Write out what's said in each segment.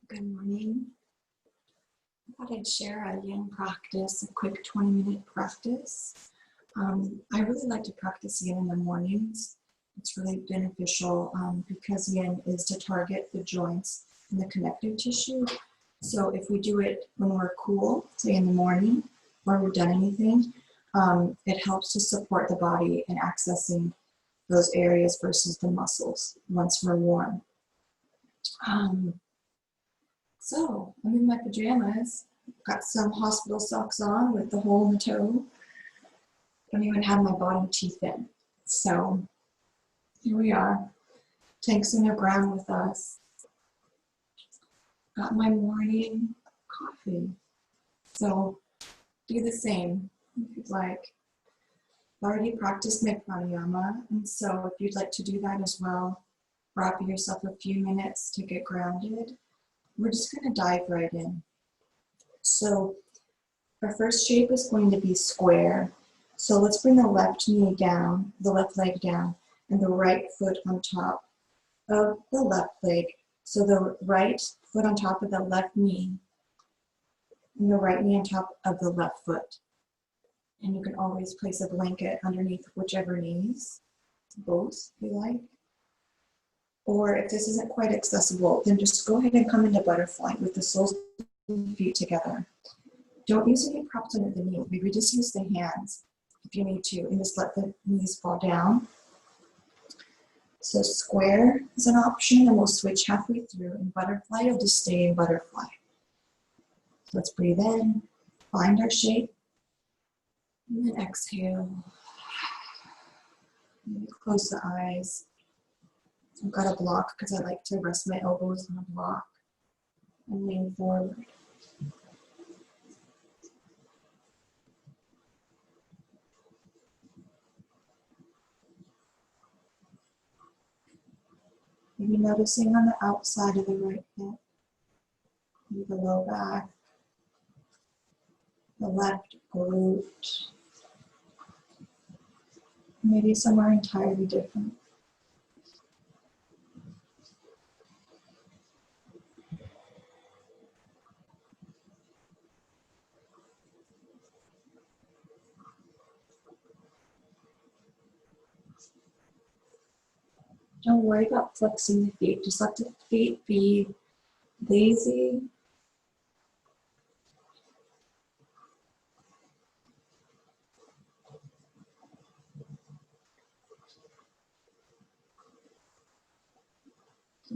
Good morning. I thought I'd share a yin practice, a quick 20-minute practice. I really like to practice yin in the mornings. It's really beneficial because yin is to target the joints and the connective tissue. So if we do it when we're cool, say in the morning, or we've done anything, it helps to support the body in accessing those areas versus the muscles once we're warm. So I'm in my pajamas, got some hospital socks on with the hole in the toe. Don't even have my bottom teeth in. So here we are. Tank's in the ground with us. Got my morning coffee. So do the same if you'd like. I've already practiced my pranayama, and so if you'd like to do that as well, wrap yourself a few minutes to get grounded. We're just going to dive right in. So our first shape is going to be square. So let's bring the left knee down, the left leg down, and the right foot on top of the left leg. So the right foot on top of the left knee, and the right knee on top of the left foot. And you can always place a blanket underneath whichever knees, both if you like. Or if this isn't quite accessible, then just go ahead and come into butterfly with the soles of the feet together. Don't use any props under the knee. Maybe just use the hands if you need to, and just let the knees fall down. So square is an option, and we'll switch halfway through. In butterfly, you'll just stay in butterfly. So let's breathe in, find our shape, and then exhale. And close the eyes. I've got a block because I like to rest my elbows on a block and lean forward. Maybe noticing on the outside of the right hip, maybe the low back, the left glute, maybe somewhere entirely different. Don't worry about flexing the feet. Just let the feet be lazy.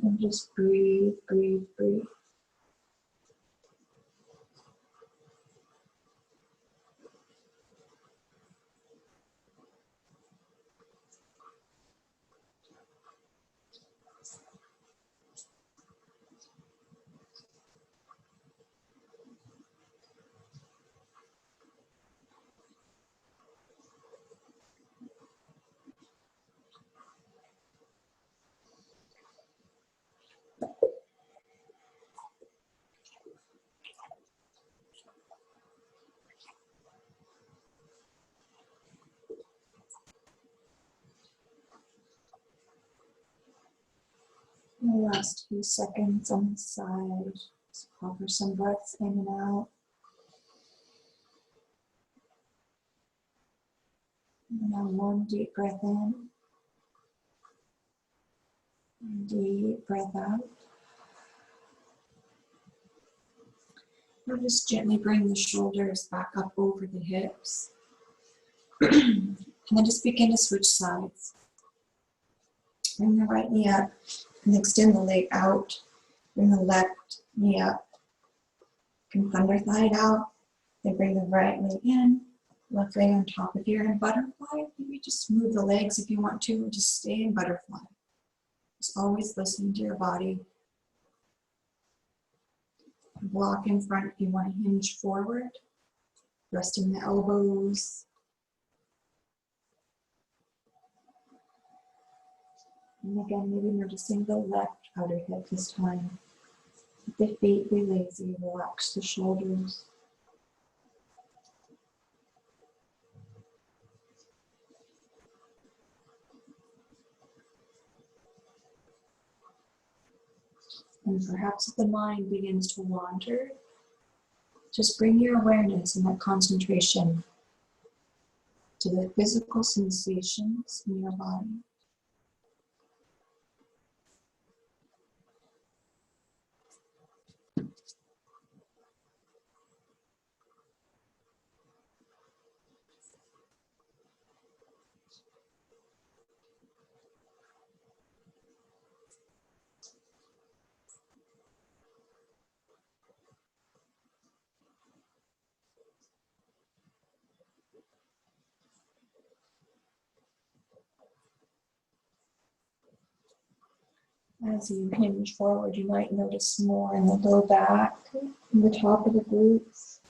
And just breathe, breathe, breathe. And the last few seconds on the side. Just offer some breaths in and out. And now one deep breath in. And deep breath out. Now just gently bring the shoulders back up over the hips. And then just begin to switch sides. Bring the right knee up and extend the leg out. Bring the left knee up. You can thunder thigh it out. Then bring the right leg in. Left leg on top. If you're in butterfly, maybe just move the legs if you want to. Just stay in butterfly. Just always listening to your body. Block in front if you want to hinge forward. Resting the elbows. And again, maybe noticing the left outer hip this time. Let the feet be lazy, relax the shoulders. And perhaps if the mind begins to wander, just bring your awareness and that concentration to the physical sensations in your body. As you hinge forward, you might notice more in the low back, in the top of the glutes.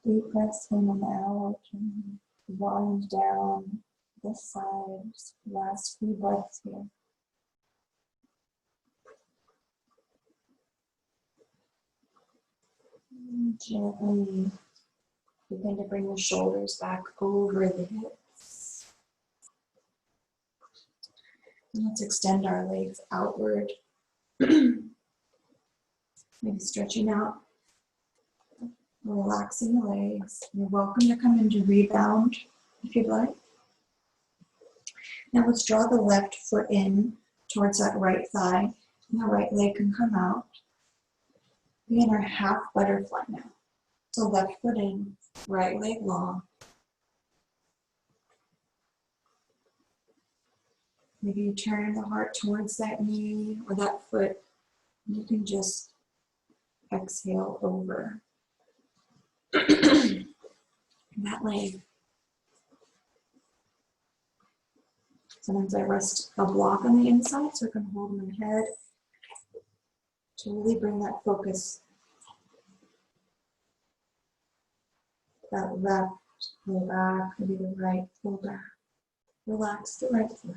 Deep breaths in and out, and wind down this side. Last few breaths here. Gently begin to bring the shoulders back over the hips. And let's extend our legs outward. Maybe stretching out, relaxing the legs. You're welcome to come into rebound if you'd like. Now let's draw the left foot in towards that right thigh, and the right leg can come out. Begin our half butterfly now. So left foot in, right leg long. Maybe you turn the heart towards that knee or that foot. You can just exhale over that leg. Sometimes I rest a block on the inside so I can hold my head to really bring that focus. That left, pull back, maybe the right, pull back. Relax the right foot.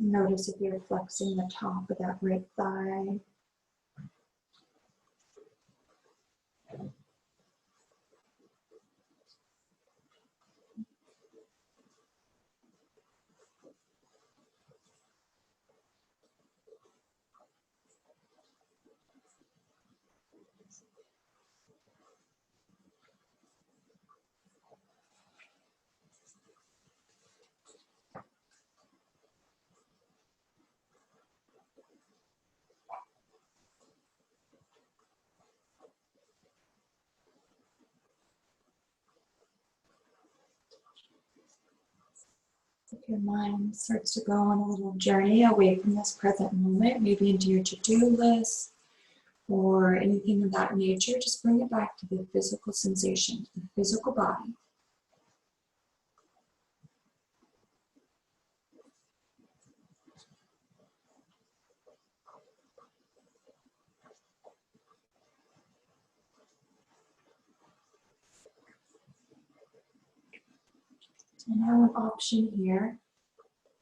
Notice if you're flexing the top of that right thigh. If your mind starts to go on a little journey away from this present moment, maybe into your to-do list or anything of that nature, just bring it back to the physical sensation, the physical body. And now an option here,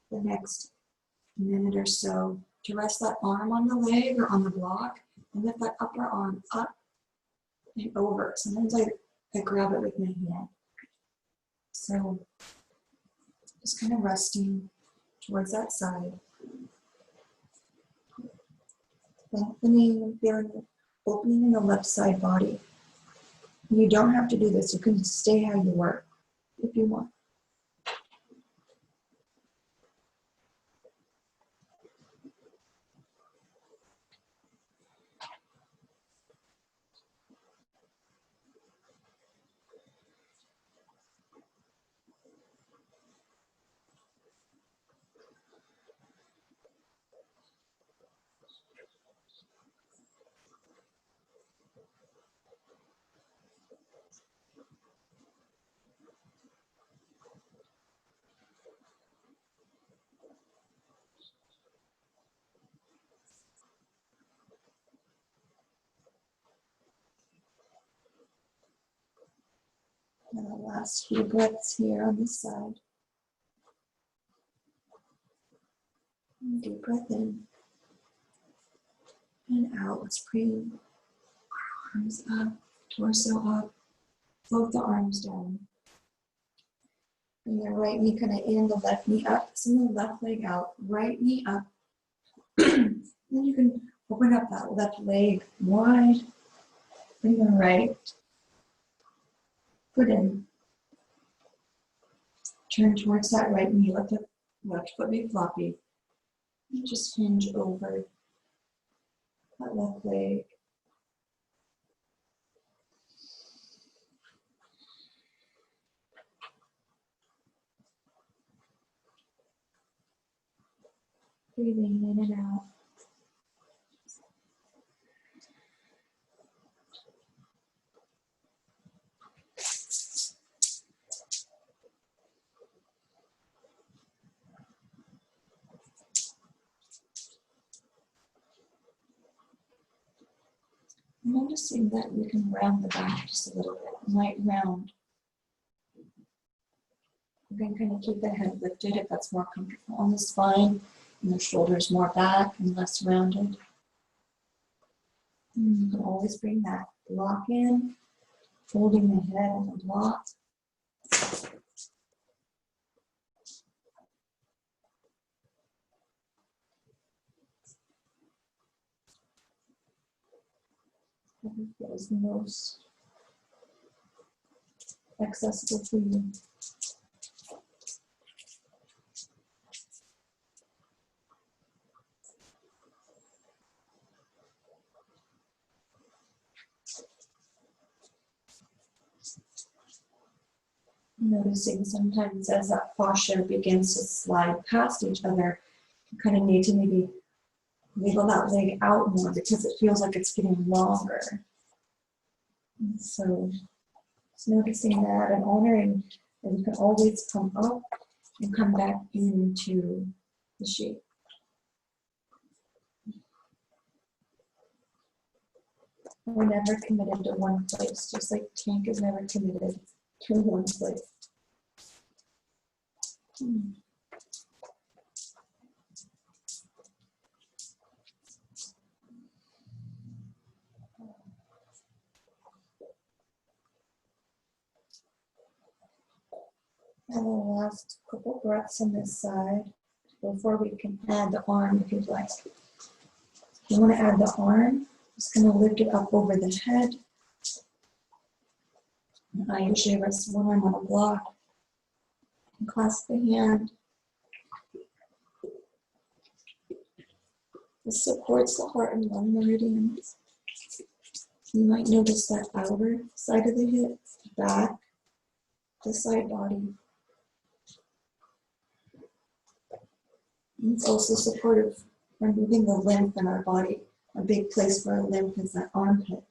the next minute or so, to rest that arm on the leg or on the block and lift that upper arm up and over. Sometimes I grab it with my hand. So just kind of resting towards that side. Lengthening and feeling opening in the left side body. You don't have to do this. You can stay how you were if you want. And the last few breaths here on this side. And deep breath in and out. Let's bring our arms up, torso up, float the arms down. Bring the right knee kind of in, the left knee up, send the left leg out, right knee up. Then you can open up that left leg wide. Bring the right foot in. Turn towards that right knee. Let the left foot be floppy. And just hinge over that left leg. Breathing in and out. Noticing that you can round the back just a little bit, light round. You can kind of keep the head lifted if that's more comfortable on the spine, and the shoulders more back and less rounded. You can always bring that block in, folding the head on the block. Whatever feels most accessible for you. Noticing sometimes as that posture begins to slide past each other, you kind of need to maybe wiggle that leg out more because it feels like it's getting longer. And so just noticing that and honoring that you can always come up and come back into the shape. We're never committed to one place, just like tank is never committed to one place. And the last couple breaths on this side before we can add the arm if you'd like. If you want to add the arm, just going to lift it up over the head. And I usually rest one arm on a block and clasp the hand. This supports the heart and lung meridians. You might notice that outer side of the hip, back, the side body. And it's also supportive for moving the lymph in our body. A big place for our lymph is that armpit.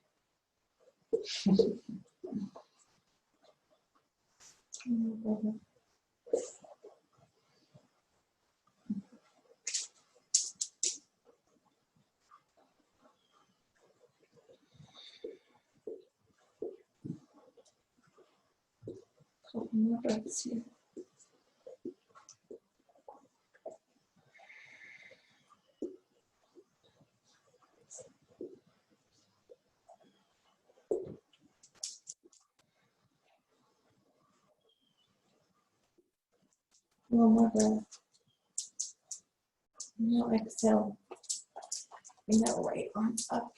Couple more breaths here. One more breath. Now exhale. Bring that right arm up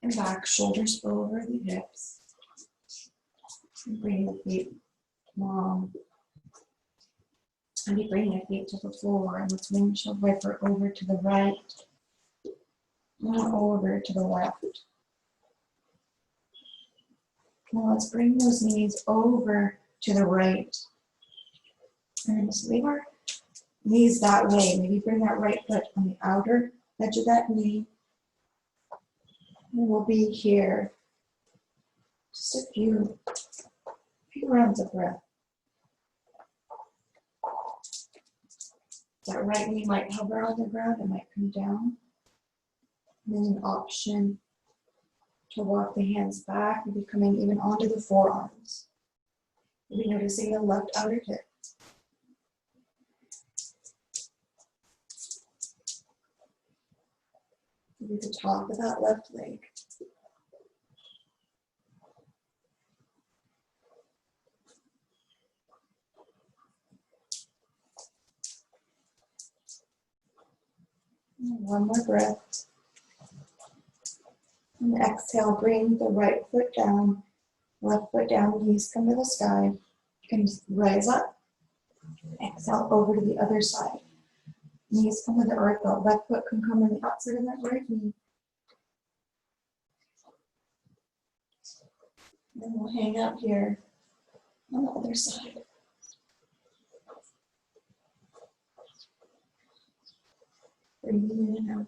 and back, shoulders over the hips. And bring the feet long. And you bring the feet to the floor, and let's windshield wiper over to the right and over to the left. Now let's bring those knees over to the right. And just leave our knees that way. Maybe bring that right foot on the outer edge of that knee. And we'll be here. Just a few rounds of breath. That right knee might hover on the ground, it might come down. And then an option to walk the hands back, maybe coming even onto the forearms. We're noticing the left outer hip. Maybe the top of that left leg. And one more breath. And exhale, bring the right foot down, left foot down, knees come to the sky. You can just rise up. Exhale over to the other side. Knees come to the earth, the left foot can come on the outside of that right knee. Then we'll hang out here on the other side. Breathing in and out.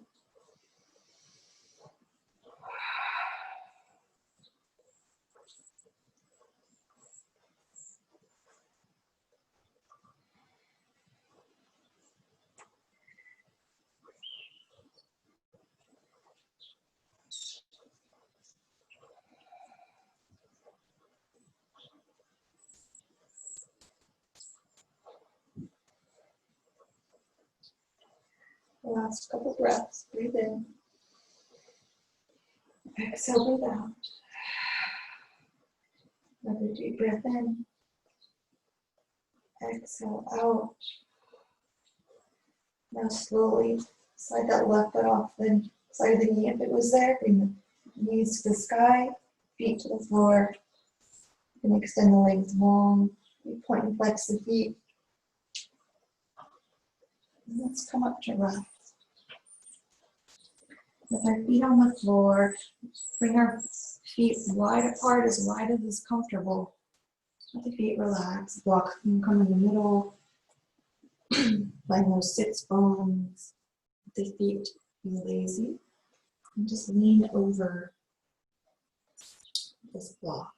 Last couple breaths. Breathe in. Exhale, breathe out. Another deep breath in. Exhale out. Now slowly slide that left foot off the side of the knee if it was there. Bring the knees to the sky, feet to the floor. You can extend the legs long. You point and flex the feet. And let's come up to rise. With our feet on the floor, bring our feet wide apart, as wide as is comfortable. Let the feet relax. Block can come in the middle. Find those sits bones. Let the feet be lazy. And just lean over this block.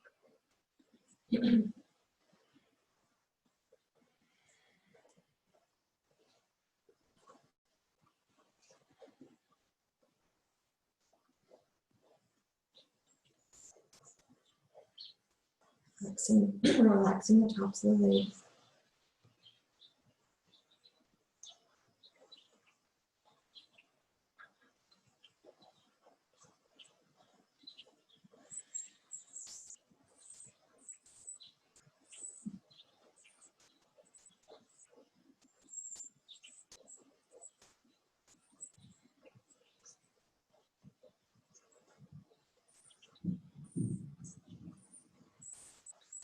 Relaxing the tops of the legs.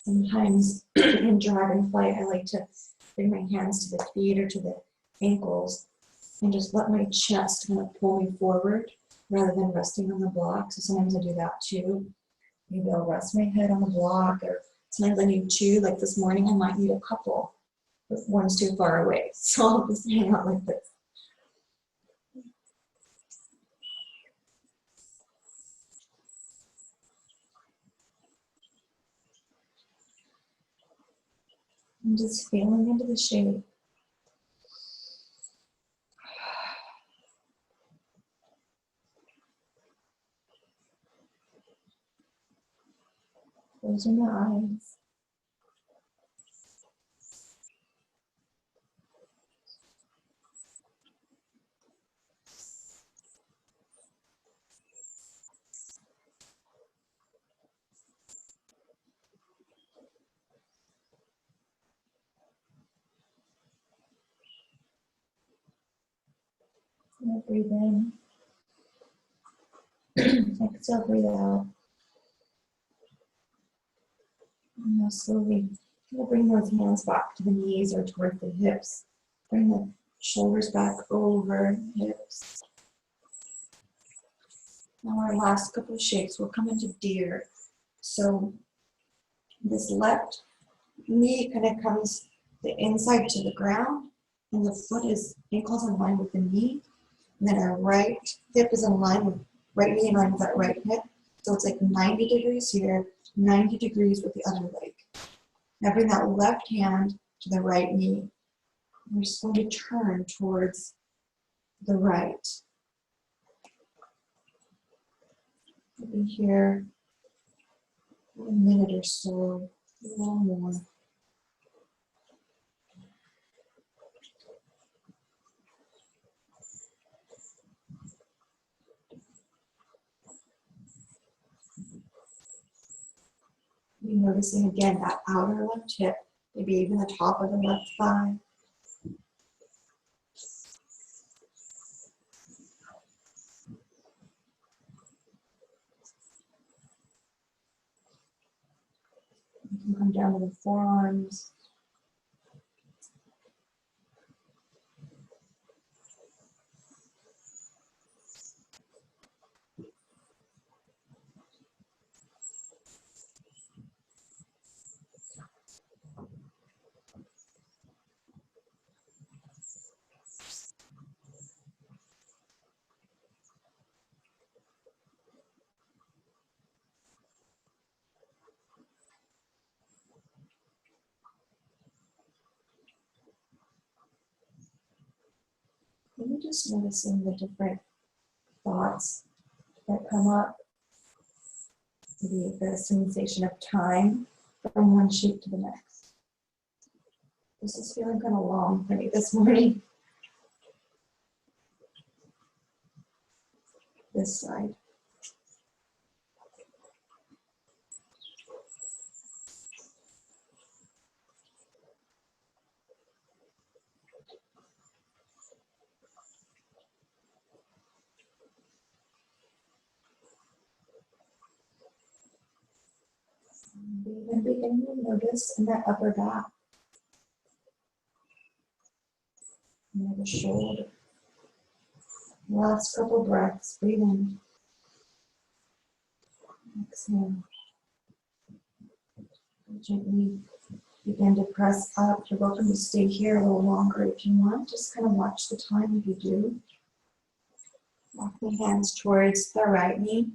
Sometimes in dragonfly, I like to bring my hands to the feet or to the ankles and just let my chest kind of pull me forward rather than resting on the block. So sometimes I do that too. Maybe I'll rest my head on the block, or sometimes I need two. Like this morning, I might need a couple, but one's too far away. So I'll just hang out like this. I'm just feeling into the shape. Closing the eyes. And breathe in. Exhale, breathe out. And now slowly bring those hands back to the knees or toward the hips. Bring the shoulders back over the hips. Now our last couple of shapes will come into deer. So this left knee kind of comes the inside to the ground, and the foot is ankles in line with the knee. And then our right hip is in line with right knee in line with that right hip. So it's like 90 degrees here, 90 degrees with the other leg. Now bring that left hand to the right knee. We're just going to turn towards the right. We'll be here for a minute or so, a little more. Maybe noticing again that outer left hip, maybe even the top of the left thigh. You can come down to the forearms. Maybe just noticing the different thoughts that come up. Maybe the sensation of time from one shape to the next. This is feeling kind of long for me this morning. This side. Even beginning to notice in that upper back, near the shoulder. Last couple breaths, breathe in. Exhale. Gently begin to press up. You're welcome to stay here a little longer if you want. Just kind of watch the time if you do. Walk the hands towards the right knee.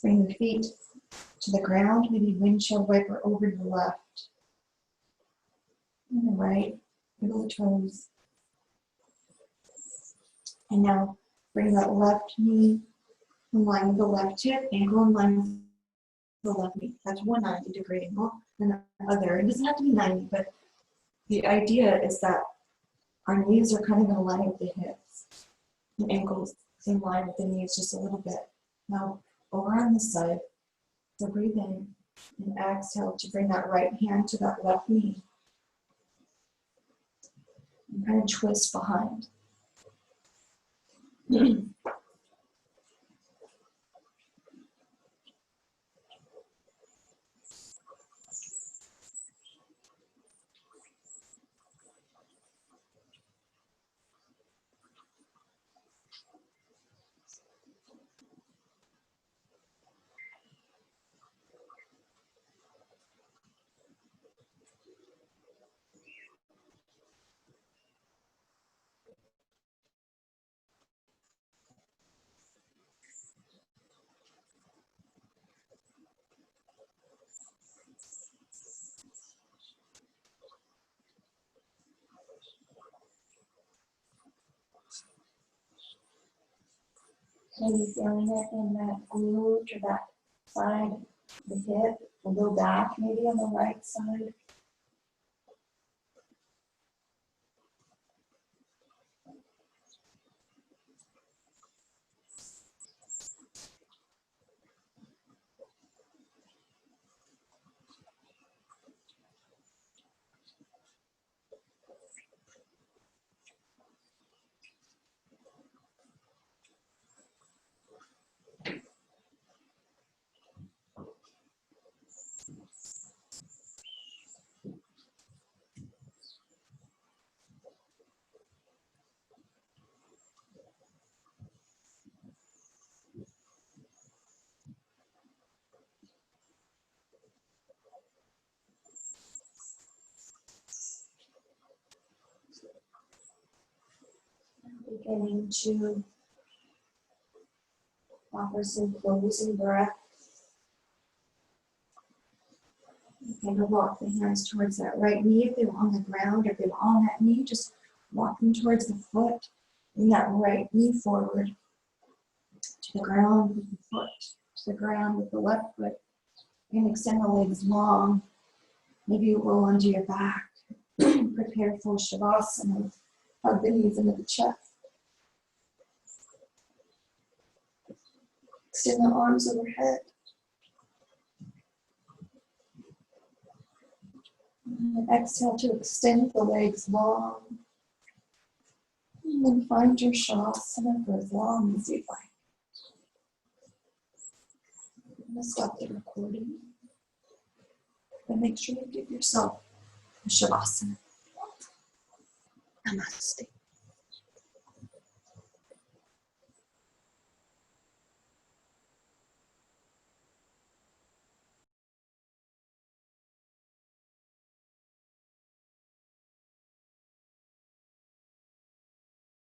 Bring the feet to the ground. Maybe windshield wiper over the left. And the right. Wiggle the toes. And now bring that left knee in line with the left hip, ankle in line with the left knee. That's one 90-degree angle. And the other, it doesn't have to be 90, but the idea is that our knees are kind of in line with the hips. The ankles in line with the knees just a little bit. Now, over on this side, so breathe in and exhale to bring that right hand to that left knee. And kind of twist behind. Maybe feeling it in that glute or that side, the hip, a little back maybe on the right side. Beginning to offer some closing breath. Kind of walk the hands towards that right knee if they were on the ground, or if they were on that knee, just walk them towards the foot. Bring that right knee forward to the ground with the foot, to the ground with the left foot. And extend the legs long. Maybe you roll onto your back. Prepare for Shavasana. Hug the knees into the chest. Extend the arms overhead. And exhale to extend the legs long. And then find your shavasana for as long as you'd like. I'm going to stop the recording. And make sure you give yourself a shavasana. Namaste.